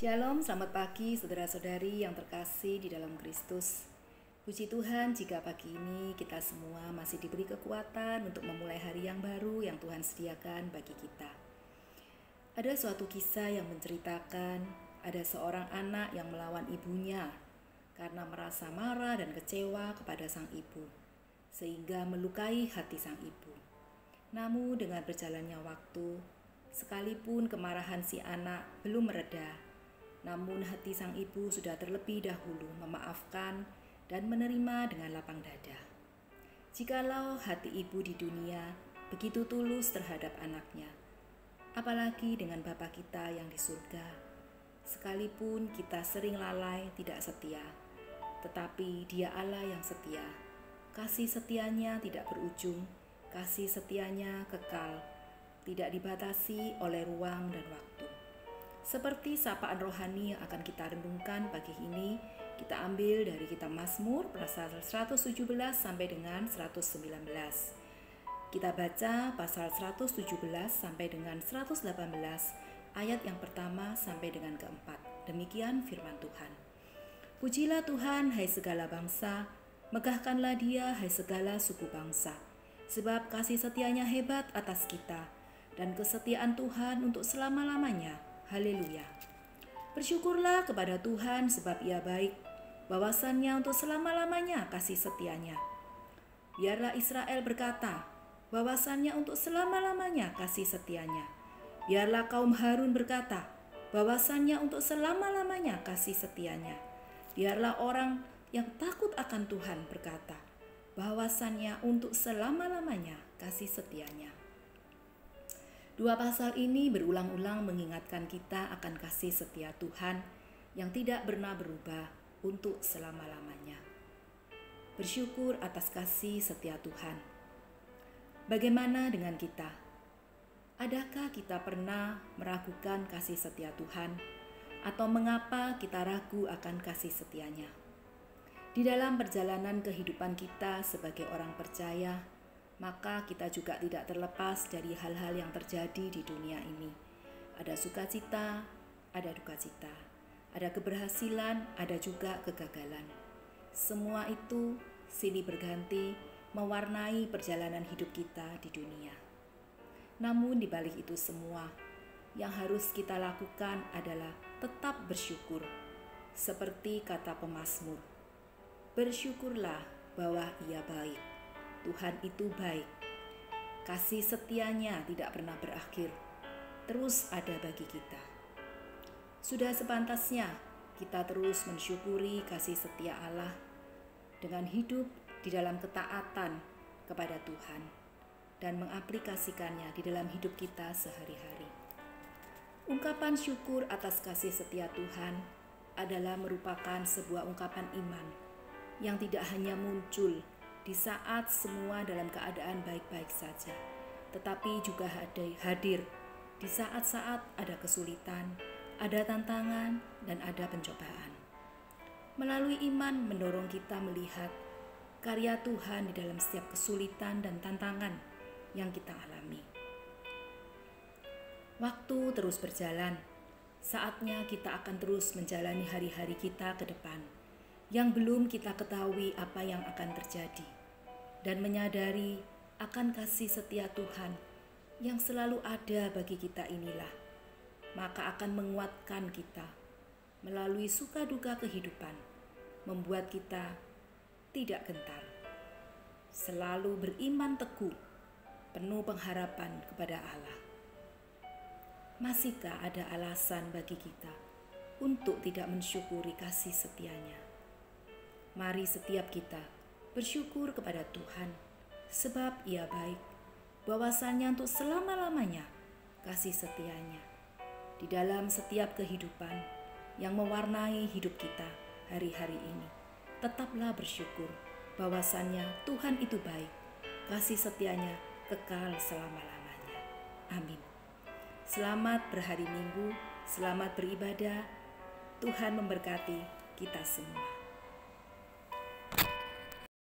Shalom, selamat pagi saudara-saudari yang terkasih di dalam Kristus. Puji Tuhan jika pagi ini kita semua masih diberi kekuatan untuk memulai hari yang baru yang Tuhan sediakan bagi kita. Ada suatu kisah yang menceritakan ada seorang anak yang melawan ibunya karena merasa marah dan kecewa kepada sang ibu, sehingga melukai hati sang ibu. Namun dengan berjalannya waktu, sekalipun kemarahan si anak belum mereda, namun hati sang ibu sudah terlebih dahulu memaafkan dan menerima dengan lapang dada. Jikalau hati ibu di dunia begitu tulus terhadap anaknya, apalagi dengan Bapa kita yang di surga. Sekalipun kita sering lalai tidak setia, tetapi Dia Allah yang setia. Kasih setianya tidak berujung, kasih setianya kekal, tidak dibatasi oleh ruang dan waktu. Seperti sapaan rohani yang akan kita renungkan pagi ini, kita ambil dari kitab Mazmur pasal 117 sampai dengan 119. Kita baca pasal 117 sampai dengan 118, ayat yang pertama sampai dengan keempat. Demikian firman Tuhan. Pujilah Tuhan, hai segala bangsa, megahkanlah Dia, hai segala suku bangsa. Sebab kasih setianya hebat atas kita, dan kesetiaan Tuhan untuk selama-lamanya. Haleluya. Bersyukurlah kepada Tuhan sebab Ia baik, bahwasannya untuk selama-lamanya kasih setianya. Biarlah Israel berkata, bahwasannya untuk selama-lamanya kasih setianya. Biarlah kaum Harun berkata, bahwasannya untuk selama-lamanya kasih setianya. Biarlah orang yang takut akan Tuhan berkata, bahwasannya untuk selama-lamanya kasih setianya. Dua pasal ini berulang-ulang mengingatkan kita akan kasih setia Tuhan yang tidak pernah berubah untuk selama-lamanya. Bersyukur atas kasih setia Tuhan. Bagaimana dengan kita? Adakah kita pernah meragukan kasih setia Tuhan? Atau mengapa kita ragu akan kasih setianya? Di dalam perjalanan kehidupan kita sebagai orang percaya, maka kita juga tidak terlepas dari hal-hal yang terjadi di dunia ini. Ada sukacita, ada dukacita, ada keberhasilan, ada juga kegagalan. Semua itu silih berganti mewarnai perjalanan hidup kita di dunia. Namun di balik itu semua, yang harus kita lakukan adalah tetap bersyukur. Seperti kata pemazmur, bersyukurlah bahwa Ia baik. Tuhan itu baik, kasih setianya tidak pernah berakhir, terus ada bagi kita. Sudah sepantasnya kita terus mensyukuri kasih setia Allah dengan hidup di dalam ketaatan kepada Tuhan dan mengaplikasikannya di dalam hidup kita sehari-hari. Ungkapan syukur atas kasih setia Tuhan adalah merupakan sebuah ungkapan iman yang tidak hanya muncul di saat semua dalam keadaan baik-baik saja, tetapi juga hadir di saat-saat ada kesulitan, ada tantangan, dan ada pencobaan. Melalui iman mendorong kita melihat karya Tuhan di dalam setiap kesulitan dan tantangan yang kita alami. Waktu terus berjalan, saatnya kita akan terus menjalani hari-hari kita ke depan yang belum kita ketahui apa yang akan terjadi, dan menyadari akan kasih setia Tuhan yang selalu ada bagi kita inilah, maka akan menguatkan kita melalui suka duka kehidupan, membuat kita tidak gentar, selalu beriman teguh, penuh pengharapan kepada Allah. Masihkah ada alasan bagi kita untuk tidak mensyukuri kasih setianya? Mari setiap kita bersyukur kepada Tuhan, sebab Ia baik, bahwasannya untuk selama-lamanya kasih setianya. Di dalam setiap kehidupan yang mewarnai hidup kita hari-hari ini, tetaplah bersyukur bahwasannya Tuhan itu baik, kasih setianya kekal selama-lamanya. Amin. Selamat berhari Minggu, selamat beribadah. Tuhan memberkati kita semua.